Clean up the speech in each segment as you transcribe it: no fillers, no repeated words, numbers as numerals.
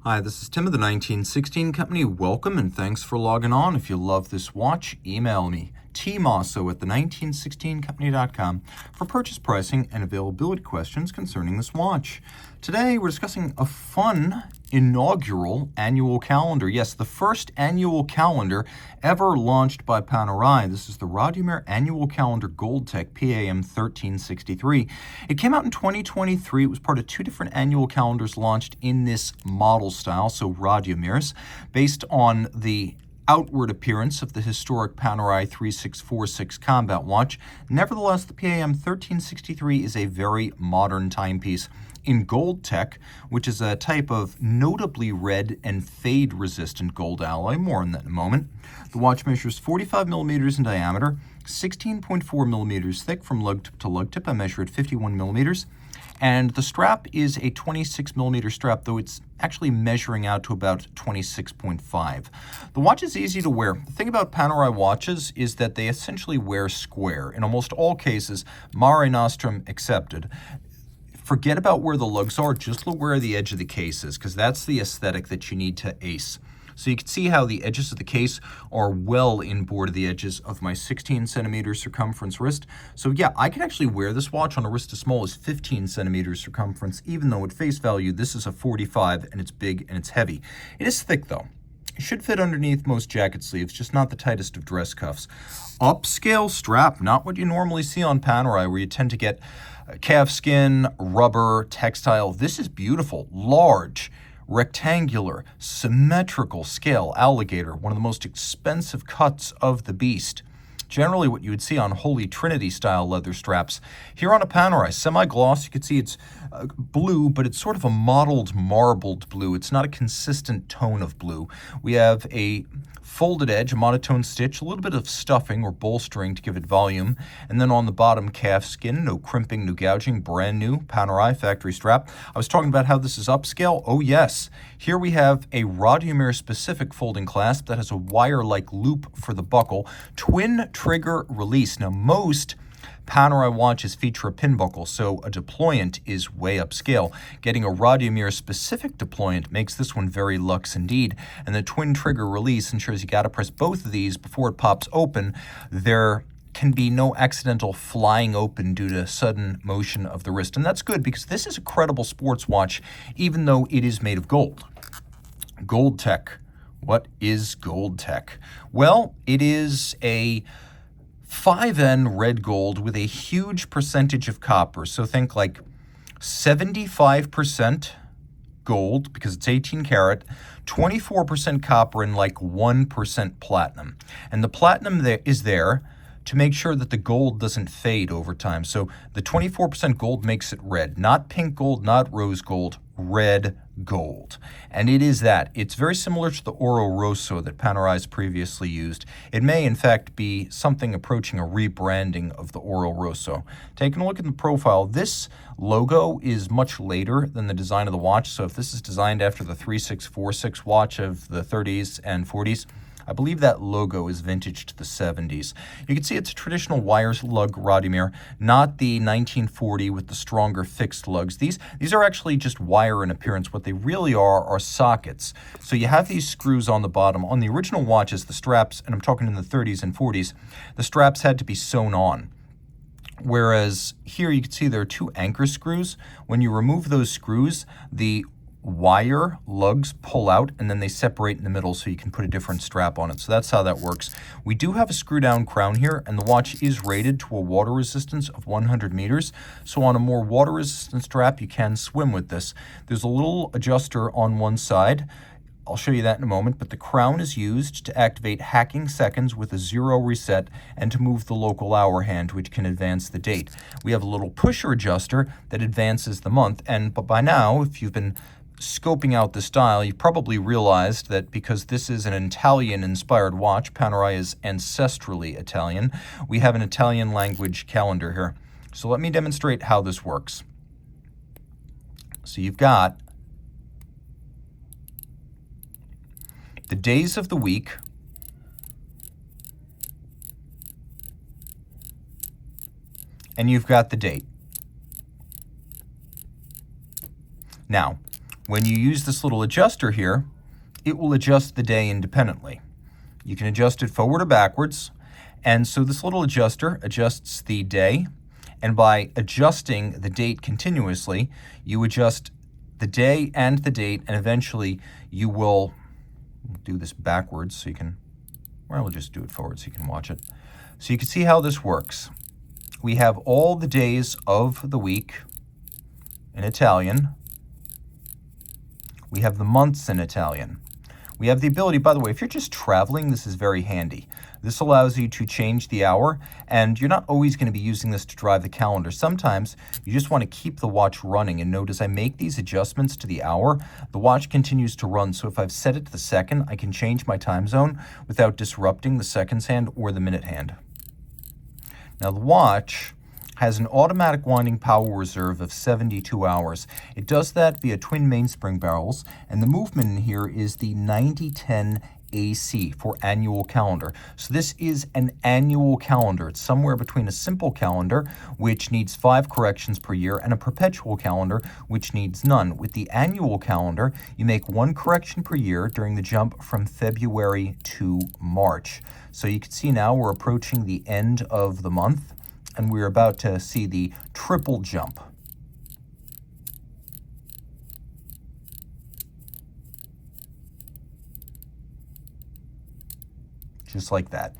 Hi, this is Tim of the 1916 Company. Welcome and thanks for logging on. If you love this watch, email me, Team Mosso at the1916company.com for purchase pricing and availability questions concerning this watch. Today, we're discussing a fun inaugural annual calendar. Yes, the first annual calendar ever launched by Panerai. This is the Radiomir Annual Calendar Goldtech PAM01363. It came out in 2023. It was part of two different annual calendars launched in this model style, so Radiomirs, based on the outward appearance of the historic Panerai 3646 combat watch. Nevertheless, the PAM01363 is a very modern timepiece in Goldtech, which is a type of notably red and fade-resistant gold alloy. More on that in a moment. The watch measures 45 millimeters in diameter, 16.4 millimeters thick from lug to lug tip. I measure at 51 millimeters. And the strap is a 26 millimeter strap, though it's actually measuring out to about 26.5. The watch is easy to wear. The thing about Panerai watches is that they essentially wear square. In almost all cases, Mare Nostrum accepted. Forget about where the lugs are, just look where the edge of the case is, because that's the aesthetic that you need to ace. So you can see how the edges of the case are well inboard of the edges of my 16 centimeter circumference wrist. So yeah, I can actually wear this watch on a wrist as small as 15 centimeters circumference, even though at face value, this is a 45 and it's big and it's heavy. It is thick though. It should fit underneath most jacket sleeves, just not the tightest of dress cuffs. Upscale strap, not what you normally see on Panerai, where you tend to get calf skin, rubber, textile. This is beautiful, large, rectangular, symmetrical scale alligator, one of the most expensive cuts of the beast. Generally what you would see on Holy Trinity style leather straps. Here on a Panerai, semi-gloss, you can see it's blue, but it's sort of a mottled, marbled blue. It's not a consistent tone of blue. We have a folded edge, a monotone stitch, a little bit of stuffing or bolstering to give it volume, and then on the bottom, calf skin, no crimping, no gouging, brand new Panerai factory strap. I was talking about how this is upscale. Oh yes, here we have a Radiomir specific folding clasp that has a wire-like loop for the buckle, twin trigger release. Now most Panerai watches feature a pin buckle, so a deployant is way upscale. Getting a Radiomir specific deployant makes this one very luxe indeed, and the twin trigger release ensures you gotta press both of these before it pops open. There can be no accidental flying open due to sudden motion of the wrist, and that's good because this is a credible sports watch, even though it is made of gold. Goldtech. What is Goldtech? Well, it is a 5N red gold with a huge percentage of copper. So think like 75% gold because it's 18 karat, 24% copper, and like 1% platinum. And the platinum there is there to make sure that the gold doesn't fade over time. So the 24% gold makes it red, not pink gold, not rose gold, red gold. And it is that. It's very similar to the Oro Rosso that Panerai's previously used. It may, in fact, be something approaching a rebranding of the Oro Rosso. Taking a look at the profile, this logo is much later than the design of the watch. So if this is designed after the 3646 watch of the 30s and 40s, I believe that logo is vintage to the 70s. You can see it's a traditional wires lug Radiomir, not the 1940 with the stronger fixed lugs. These are actually just wire in appearance. What they really are sockets. So you have these screws on the bottom. On the original watches, the straps, and I'm talking in the 30s and 40s, the straps had to be sewn on. Whereas here you can see there are two anchor screws. When you remove those screws, the wire lugs pull out and then they separate in the middle so you can put a different strap on it. So that's how that works. We do have a screw down crown here, and the watch is rated to a water resistance of 100 meters. So on a more water resistant strap, you can swim with this. There's a little adjuster on one side. I'll show you that in a moment, but the crown is used to activate hacking seconds with a 0 reset and to move the local hour hand, which can advance the date. We have a little pusher adjuster that advances the month, but by now, if you've been scoping out the style, you've probably realized that because this is an Italian-inspired watch, Panerai is ancestrally Italian, we have an Italian language calendar here. So let me demonstrate how this works. So you've got the days of the week, and you've got the date. Now, when you use this little adjuster here, it will adjust the day independently. You can adjust it forward or backwards. And so this little adjuster adjusts the day. And by adjusting the date continuously, you adjust the day and the date, and eventually you will do this backwards so you can, well, we'll just do it forward so you can watch it. So you can see how this works. We have all the days of the week in Italian. We have the months in Italian. We have the ability, by the way, if you're just traveling, this is very handy. This allows you to change the hour, and you're not always going to be using this to drive the calendar. Sometimes you just want to keep the watch running, and notice I make these adjustments to the hour, the watch continues to run. So if I've set it to the second, I can change my time zone without disrupting the seconds hand or the minute hand. Now the watch has an automatic winding power reserve of 72 hours. It does that via twin mainspring barrels, and the movement in here is the 9010 AC for annual calendar. So this is an annual calendar. It's somewhere between a simple calendar, which needs 5 corrections per year, and a perpetual calendar, which needs none. With the annual calendar, you make 1 correction per year during the jump from February to March. So you can see now we're approaching the end of the month, and we're about to see the triple jump. Just like that.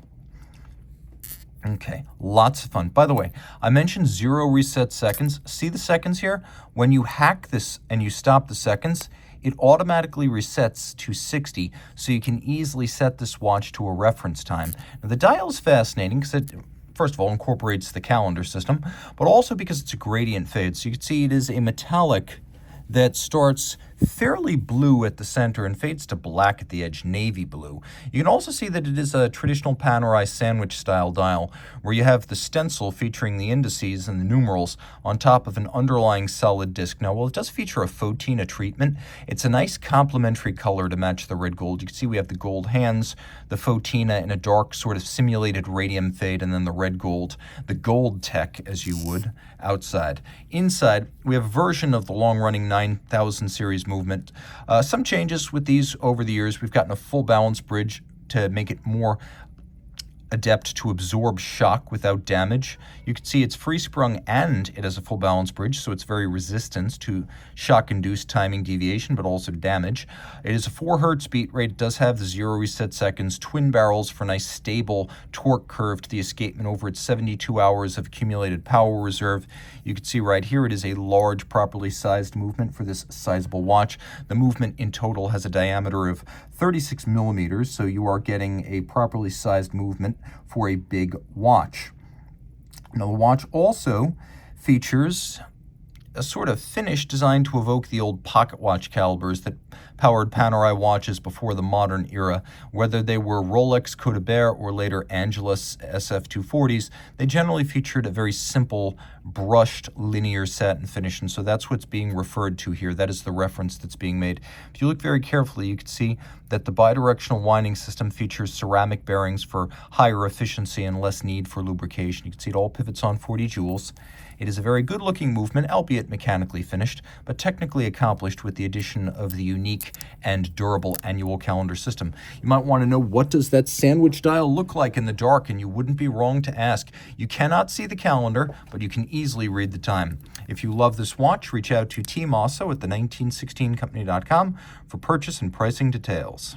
Okay, lots of fun. By the way, I mentioned 0 reset seconds. See the seconds here? When you hack this and you stop the seconds, it automatically resets to 60, so you can easily set this watch to a reference time. Now, the dial is fascinating because it, first of all, incorporates the calendar system, but also because it's a gradient fade. So you can see it is a metallic that starts fairly blue at the center and fades to black at the edge, navy blue. You can also see that it is a traditional Panerai sandwich style dial where you have the stencil featuring the indices and the numerals on top of an underlying solid disc. Now, while it does feature a photina treatment, it's a nice complementary color to match the red gold. You can see we have the gold hands, the photina in a dark sort of simulated radium fade, and then the red gold, the Goldtech as you would outside. Inside, we have a version of the long-running 9000 series movement. Some changes with these over the years. We've gotten a full balance bridge to make it more adept to absorb shock without damage. You can see it's free sprung and it has a full balance bridge, so it's very resistant to shock-induced timing deviation, but also damage. It is a 4 Hz beat rate. It does have the 0 reset seconds, twin barrels for nice stable torque curve to the escapement over its 72 hours of accumulated power reserve. You can see right here it is a large, properly sized movement for this sizable watch. The movement in total has a diameter of 36 millimeters, so you are getting a properly sized movement for a big watch. Now, the watch also features a sort of finish designed to evoke the old pocket watch calibers that powered Panerai watches before the modern era. Whether they were Rolex Codebert or later Angelus SF240s, they generally featured a very simple brushed linear satin finish, and so that's what's being referred to here. That is the reference that's being made. If you look very carefully, you can see that the bidirectional winding system features ceramic bearings for higher efficiency and less need for lubrication. You can see it all pivots on 40 joules. It is a very good-looking movement, albeit mechanically finished, but technically accomplished with the addition of the unique and durable annual calendar system. You might want to know, what does that sandwich dial look like in the dark? And you wouldn't be wrong to ask. You cannot see the calendar, but you can easily read the time. If you love this watch, reach out to Team Mosso at the 1916company.com for purchase and pricing details.